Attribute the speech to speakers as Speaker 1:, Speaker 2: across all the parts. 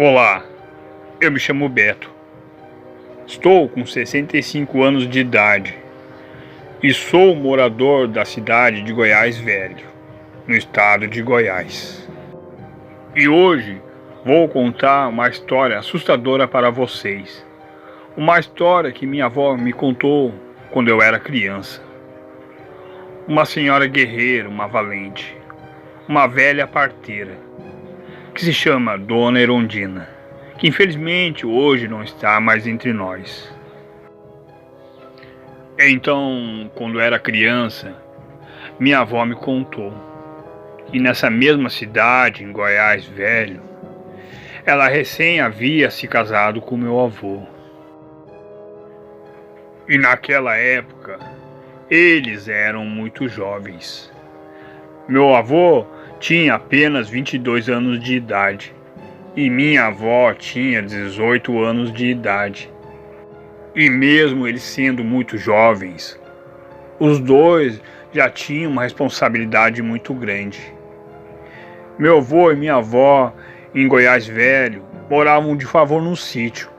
Speaker 1: Olá, eu me chamo Beto. Estou com 65 anos de idade e sou morador da cidade de Goiás Velho, no estado de Goiás. E hoje vou contar uma história assustadora para vocês. Uma história que minha avó me contou quando eu era criança. Uma senhora guerreira, uma valente, uma velha parteira, que se chama Dona Erundina, que infelizmente hoje não está mais entre nós. Então, quando era criança, minha avó me contou que nessa mesma cidade, em Goiás Velho, ela recém havia se casado com meu avô. E naquela época, eles eram muito jovens. Meu avô tinha apenas 22 anos de idade e minha avó tinha 18 anos de idade. E mesmo eles sendo muito jovens, os dois já tinham uma responsabilidade muito grande. Meu avô e minha avó, em Goiás Velho, moravam de favor num sítio,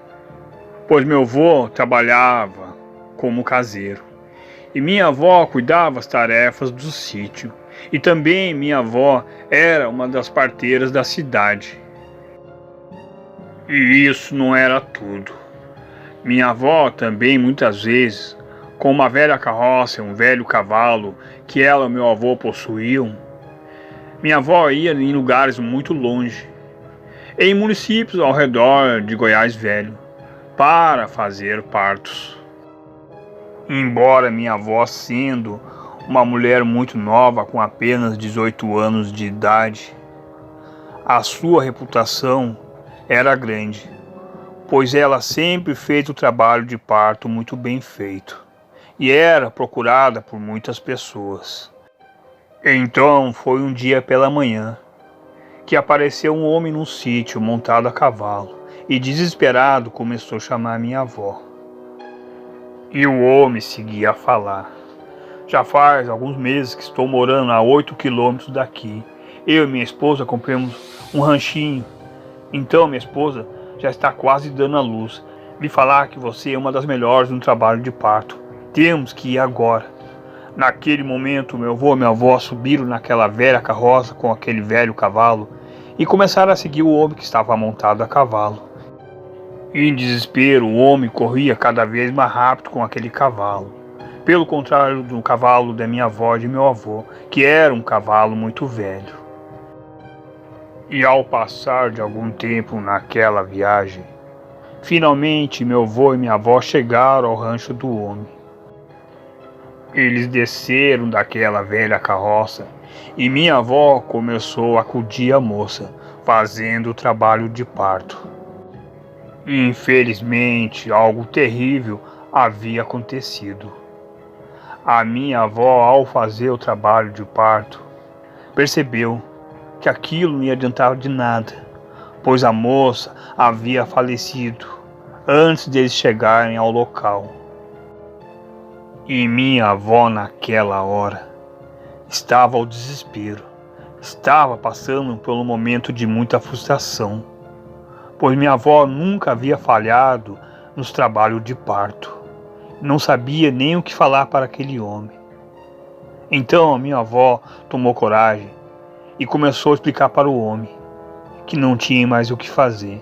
Speaker 1: pois meu avô trabalhava como caseiro e minha avó cuidava das tarefas do sítio. E também minha avó era uma das parteiras da cidade. E isso não era tudo. Minha avó também muitas vezes, com uma velha carroça e um velho cavalo que ela e meu avô possuíam, minha avó ia em lugares muito longe, em municípios ao redor de Goiás Velho, para fazer partos. Embora minha avó sendo uma mulher muito nova, com apenas 18 anos de idade, a sua reputação era grande, pois ela sempre fez o trabalho de parto muito bem feito e era procurada por muitas pessoas. Então foi um dia pela manhã que apareceu um homem num sítio montado a cavalo e desesperado começou a chamar minha avó. E o homem seguia a falar: já faz alguns meses que estou morando a 8 quilômetros daqui. Eu e minha esposa compramos um ranchinho. Então minha esposa já está quase dando à luz. Vi falar que você é uma das melhores no trabalho de parto. Temos que ir agora. Naquele momento, meu avô e minha avó subiram naquela velha carroça com aquele velho cavalo e começaram a seguir o homem que estava montado a cavalo. Em desespero, o homem corria cada vez mais rápido com aquele cavalo. Pelo contrário do cavalo da minha avó e de meu avô, que era um cavalo muito velho. E ao passar de algum tempo naquela viagem, finalmente meu avô e minha avó chegaram ao rancho do homem. Eles desceram daquela velha carroça e minha avó começou a acudir a moça, fazendo o trabalho de parto. Infelizmente, algo terrível havia acontecido. A minha avó, ao fazer o trabalho de parto, percebeu que aquilo não ia adiantar de nada, pois a moça havia falecido antes deles chegarem ao local. E minha avó, naquela hora, estava ao desespero, estava passando por um momento de muita frustração, pois minha avó nunca havia falhado nos trabalhos de parto. Não sabia nem o que falar para aquele homem. Então a minha avó tomou coragem e começou a explicar para o homem que não tinha mais o que fazer,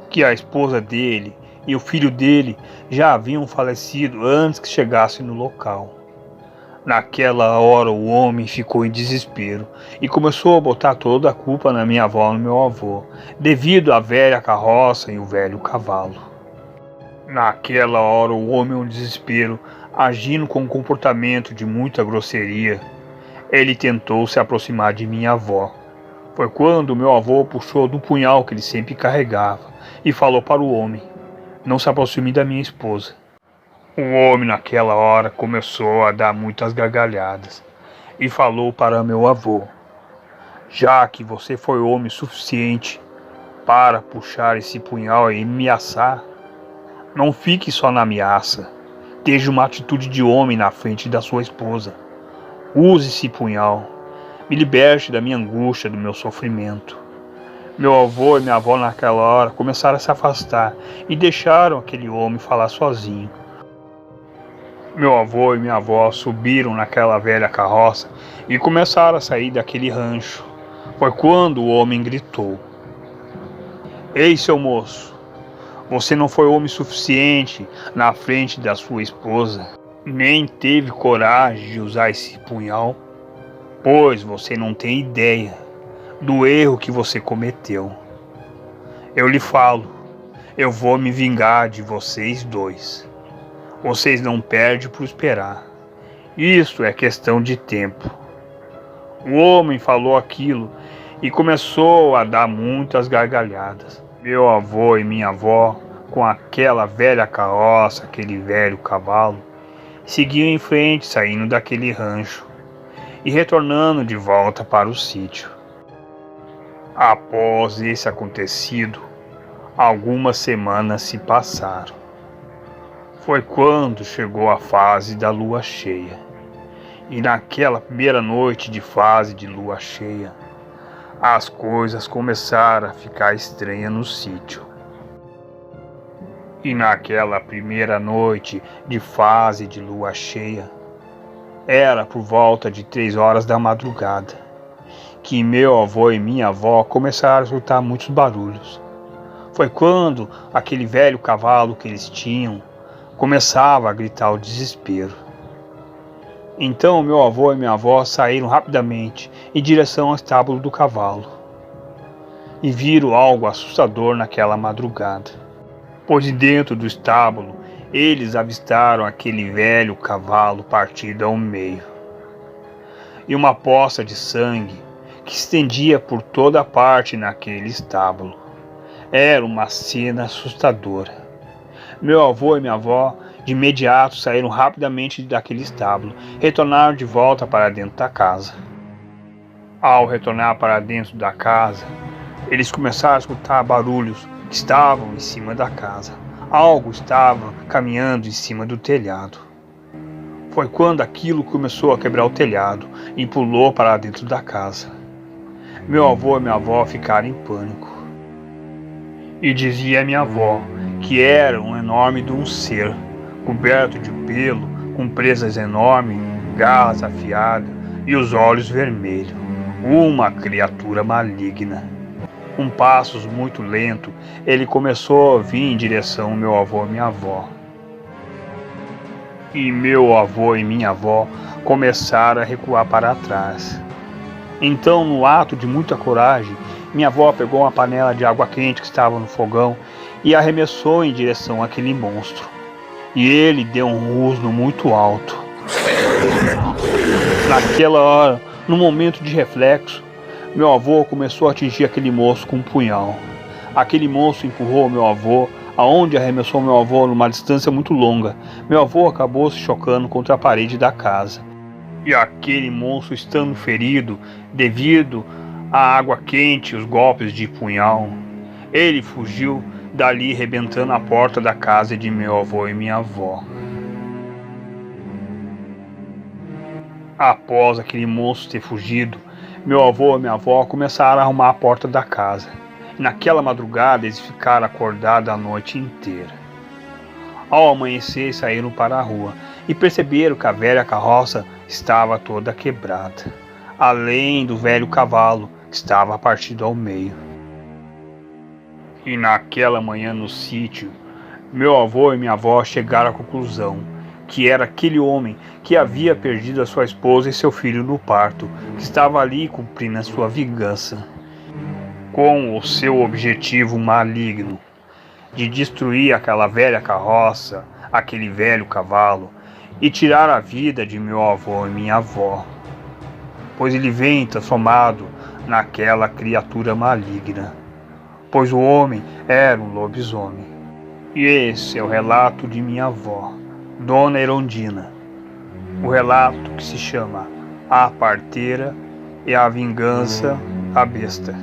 Speaker 1: que a esposa dele e o filho dele já haviam falecido antes que chegassem no local. Naquela hora o homem ficou em desespero e começou a botar toda a culpa na minha avó e no meu avô, devido à velha carroça e o velho cavalo. Naquela hora o homem, em desespero, agindo com um comportamento de muita grosseria, ele tentou se aproximar de minha avó. Foi quando meu avô puxou do punhal que ele sempre carregava e falou para o homem: não se aproxime da minha esposa. O homem naquela hora começou a dar muitas gargalhadas e falou para meu avô: já que você foi homem suficiente para puxar esse punhal e me ameaçar, não fique só na ameaça, esteja uma atitude de homem na frente da sua esposa. Use esse punhal, me liberte da minha angústia, do meu sofrimento. Meu avô e minha avó naquela hora começaram a se afastar e deixaram aquele homem falar sozinho. Meu avô e minha avó subiram naquela velha carroça e começaram a sair daquele rancho. Foi quando o homem gritou: "Ei, seu moço, você não foi homem suficiente na frente da sua esposa, nem teve coragem de usar esse punhal, pois você não tem ideia do erro que você cometeu. Eu lhe falo, eu vou me vingar de vocês dois. Vocês não perdem por esperar. Isso é questão de tempo." O homem falou aquilo e começou a dar muitas gargalhadas. Meu avô e minha avó, com aquela velha carroça, aquele velho cavalo, seguiam em frente, saindo daquele rancho e retornando de volta para o sítio. Após esse acontecido, algumas semanas se passaram. Foi quando chegou a fase da lua cheia. E naquela primeira noite de fase de lua cheia, as coisas começaram a ficar estranhas no sítio. E naquela primeira noite de fase de lua cheia, era por volta de 3 horas da madrugada, que meu avô e minha avó começaram a escutar muitos barulhos. Foi quando aquele velho cavalo que eles tinham começava a gritar o desespero. Então meu avô e minha avó saíram rapidamente em direção ao estábulo do cavalo e viram algo assustador naquela madrugada, pois de dentro do estábulo eles avistaram aquele velho cavalo partido ao meio e uma poça de sangue que se estendia por toda parte naquele estábulo. Era uma cena assustadora. Meu avô e minha avó de imediato saíram rapidamente daquele estábulo, retornaram de volta para dentro da casa. Ao retornar para dentro da casa, eles começaram a escutar barulhos que estavam em cima da casa. Algo estava caminhando em cima do telhado. Foi quando aquilo começou a quebrar o telhado e pulou para dentro da casa. Meu avô e minha avó ficaram em pânico. E dizia a minha avó que era um enorme de um ser, coberto de pelo, com presas enormes, garras afiadas e os olhos vermelhos. Uma criatura maligna. Com passos muito lentos, ele começou a vir em direção ao meu avô e minha avó. E meu avô e minha avó começaram a recuar para trás. Então, no ato de muita coragem, minha avó pegou uma panela de água quente que estava no fogão e arremessou em direção àquele monstro. E ele deu um rosno muito alto. Naquela hora, no momento de reflexo, meu avô começou a atingir aquele monstro com um punhal. Aquele monstro empurrou meu avô, aonde arremessou meu avô numa distância muito longa. Meu avô acabou se chocando contra a parede da casa. E aquele monstro, estando ferido devido à água quente e os golpes de punhal, ele fugiu dali, rebentando a porta da casa de meu avô e minha avó. Após aquele monstro ter fugido, meu avô e minha avó começaram a arrumar a porta da casa. E naquela madrugada eles ficaram acordados a noite inteira. Ao amanhecer, saíram para a rua e perceberam que a velha carroça estava toda quebrada, além do velho cavalo que estava partido ao meio. E naquela manhã no sítio, meu avô e minha avó chegaram à conclusão que era aquele homem que havia perdido a sua esposa e seu filho no parto, que estava ali cumprindo a sua vingança, com o seu objetivo maligno de destruir aquela velha carroça, aquele velho cavalo, e tirar a vida de meu avô e minha avó, pois ele vem transformado naquela criatura maligna, pois o homem era um lobisomem. E esse é o relato de minha avó, Dona Erondina, o relato que se chama A Parteira e a Vingança da Besta.